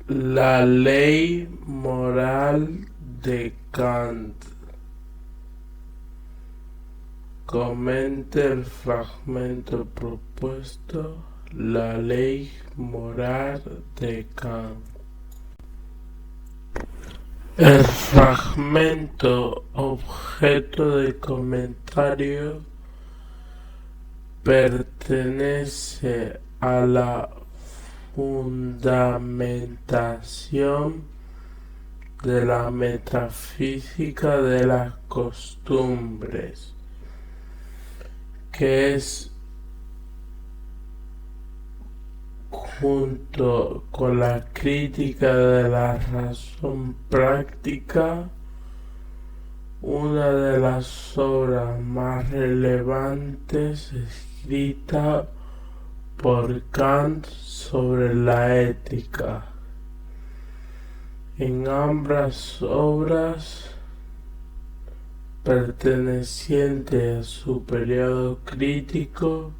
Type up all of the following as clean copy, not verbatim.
La ley moral de Kant. Comenta el fragmento propuesto, la ley moral de Kant. El fragmento objeto de comentario pertenece a la fundamentación de la metafísica de las costumbres, que es, junto con la crítica de la razón práctica, una de las obras más relevantes escrita por Kant sobre la ética. En ambas obras, pertenecientes a su periodo crítico,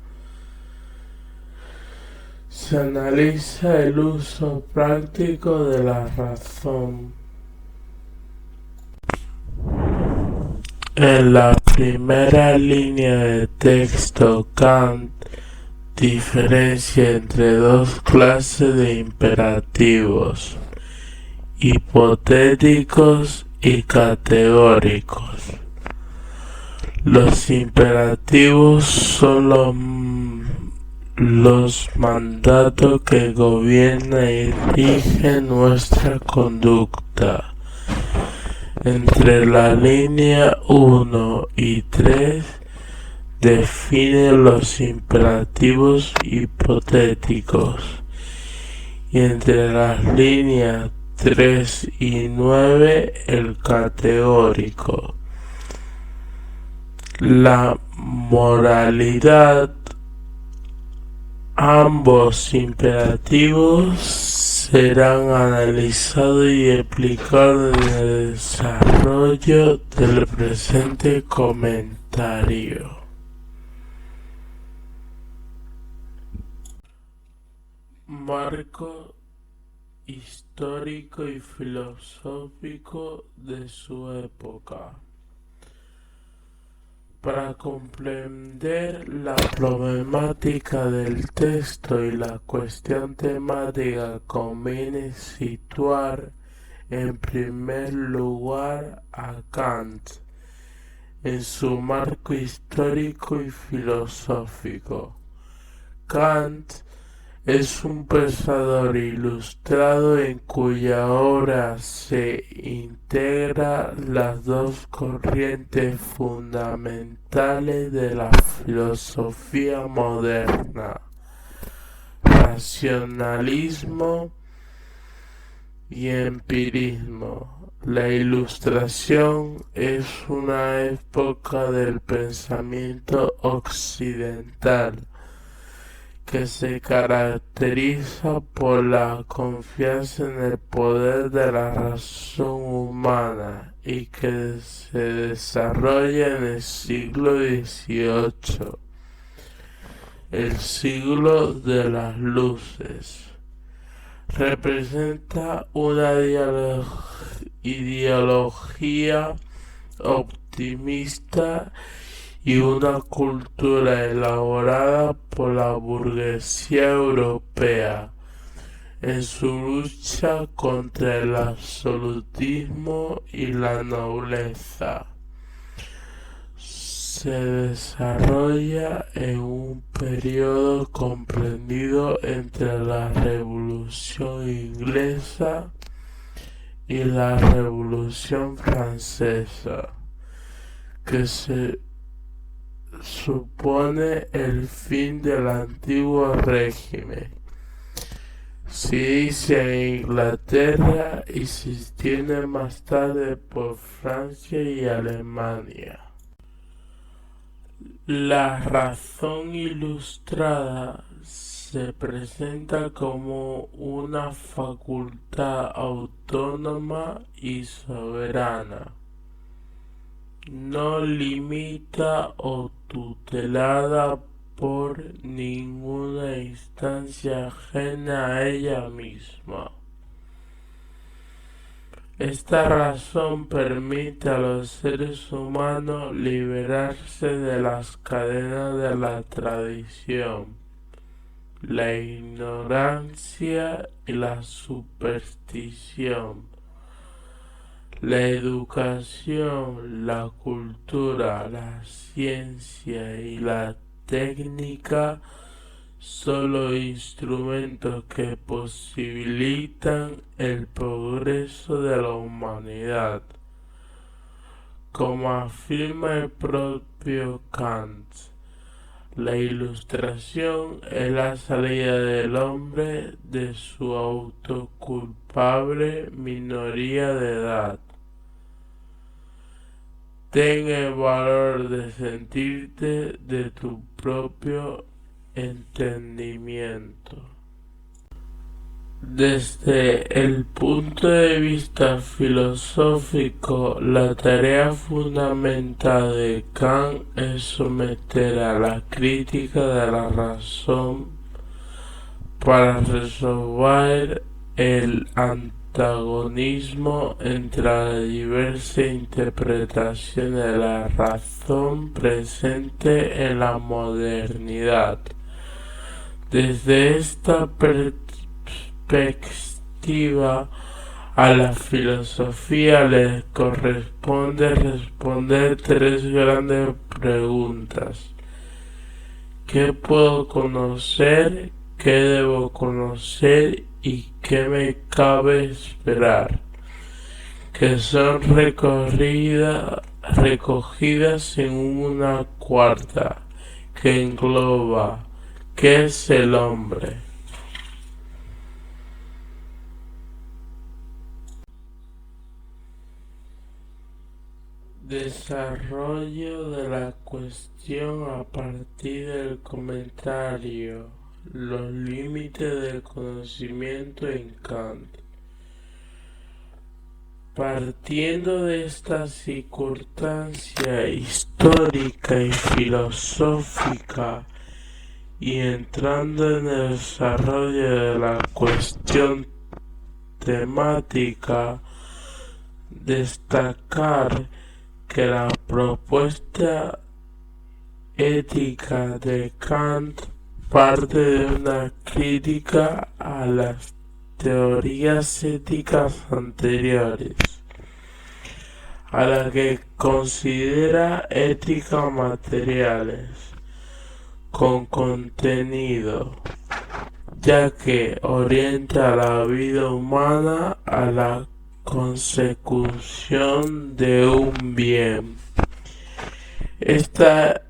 se analiza el uso práctico de la razón. En la primera línea de texto, Kant diferencia entre dos clases de imperativos: hipotéticos y categóricos. Los imperativos son los mandatos que gobiernan y rigen nuestra conducta. Entre la línea 1 y 3 define los imperativos hipotéticos, y entre las líneas 3 y 9 el categórico. La moralidad. Ambos imperativos serán analizados y explicados en el desarrollo del presente comentario. Marco histórico y filosófico de su época. Para comprender la problemática del texto y la cuestión temática, conviene situar en primer lugar a Kant en su marco histórico y filosófico. Kant es un pensador ilustrado en cuya obra se integran las dos corrientes fundamentales de la filosofía moderna: racionalismo y empirismo. La Ilustración es una época del pensamiento occidental que se caracteriza por la confianza en el poder de la razón humana y que se desarrolla en el siglo XVIII, el siglo de las luces. Representa una ideología optimista y una cultura elaborada por la burguesía europea en su lucha contra el absolutismo y la nobleza. Se desarrolla en un periodo comprendido entre la Revolución Inglesa y la Revolución Francesa, que se supone el fin del antiguo régimen. Se inicia en Inglaterra y se extiende más tarde por Francia y Alemania. La razón ilustrada se presenta como una facultad autónoma y soberana, no limita o tutelada por ninguna instancia ajena a ella misma. Esta razón permite a los seres humanos liberarse de las cadenas de la tradición, la ignorancia y la superstición. La educación, la cultura, la ciencia y la técnica son los instrumentos que posibilitan el progreso de la humanidad. Como afirma el propio Kant, la ilustración es la salida del hombre de su autoculpable minoría de edad. Ten el valor de sentirte de tu propio entendimiento. Desde el punto de vista filosófico, la tarea fundamental de Kant es someter a la crítica de la razón para resolver el antagonismo entre las diversas interpretaciones de la razón presente en la modernidad. Desde esta perspectiva, a la filosofía le corresponde responder tres grandes preguntas: ¿qué puedo conocer? ¿Qué debo conocer? ¿Y qué me cabe esperar? Que son recogidas en una cuarta, que engloba ¿qué es el hombre? Desarrollo de la cuestión a partir del comentario: los límites del conocimiento en Kant. Partiendo de esta circunstancia histórica y filosófica y entrando en el desarrollo de la cuestión temática, destacar que la propuesta ética de Kant parte de una crítica a las teorías éticas anteriores, a la que considera ética materiales, con contenido, ya que orienta la vida humana a la consecución de un bien. Estas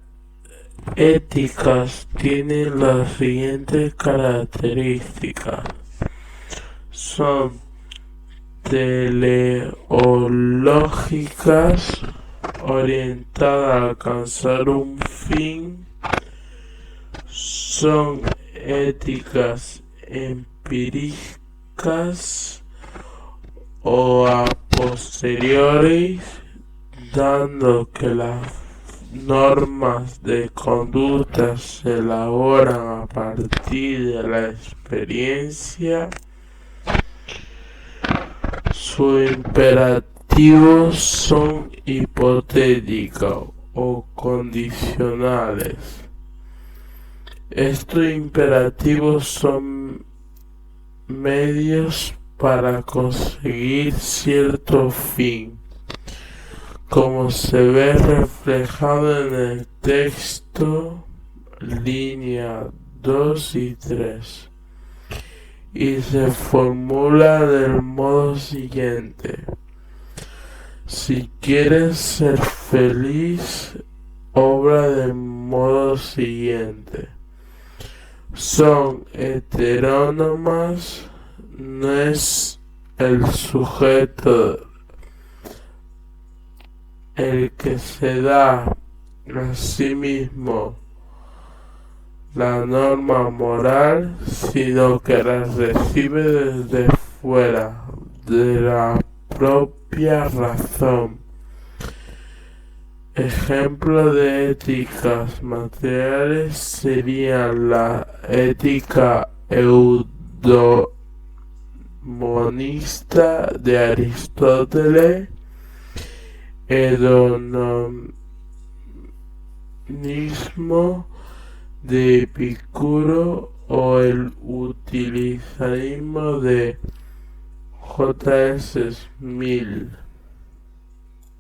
éticas tienen las siguientes características: son teleológicas, orientadas a alcanzar un fin; son éticas empíricas o a posteriori, dando que las normas de conducta se elaboran a partir de la experiencia. Sus imperativos son hipotéticos o condicionales. Estos imperativos son medios para conseguir cierto fin, como se ve reflejado en el texto, línea 2 y 3, y se formula del modo siguiente: si quieres ser feliz, obra del modo siguiente. Son heterónomas, no es el sujeto el que se da a sí mismo la norma moral, sino que la recibe desde fuera, de la propia razón. Ejemplos de éticas materiales serían la ética eudemonista, monista de Aristóteles, hedonismo de Epicuro o el utilitarismo de J.S. Mill.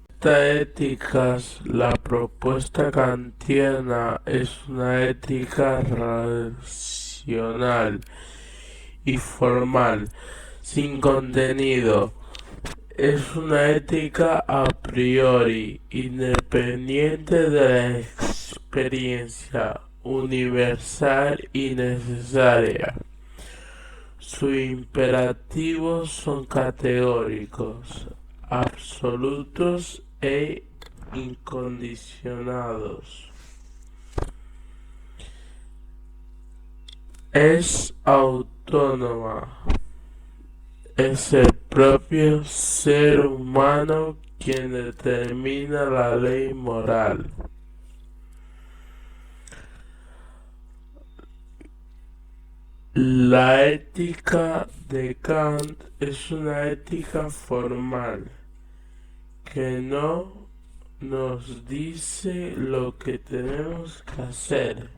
Esta ética, la propuesta kantiana, es una ética racional y formal, sin contenido. Es una ética a priori, independiente de la experiencia, universal y necesaria. Sus imperativos son categóricos, absolutos e incondicionados. Es autónoma. Es el propio ser humano quien determina la ley moral. La ética de Kant es una ética formal que no nos dice lo que tenemos que hacer,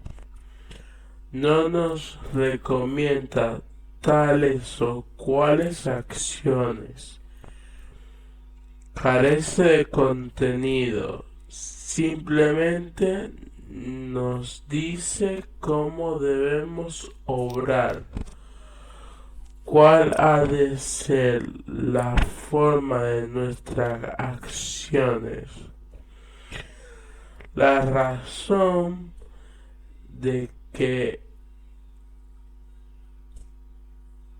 no nos recomienda tales o cuales acciones, carece de contenido, simplemente nos dice cómo debemos obrar, cuál ha de ser la forma de nuestras acciones, la razón de que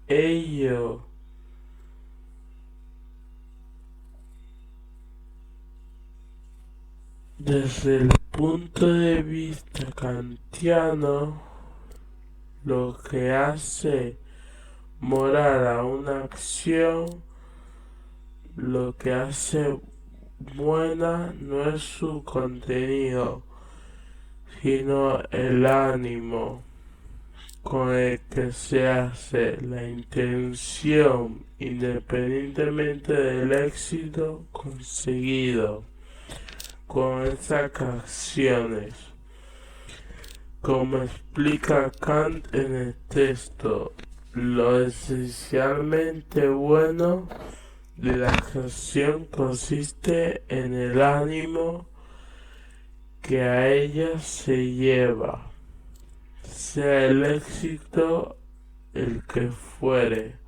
ello desde el punto de vista kantiano, lo que hace moral a una acción, lo que hace buena no es su contenido, sino el ánimo con el que se hace, la intención, independientemente del éxito conseguido con esas acciones. Como explica Kant en el texto, lo esencialmente bueno de la acción consiste en el ánimo que a ella se lleva, sea el éxito el que fuere.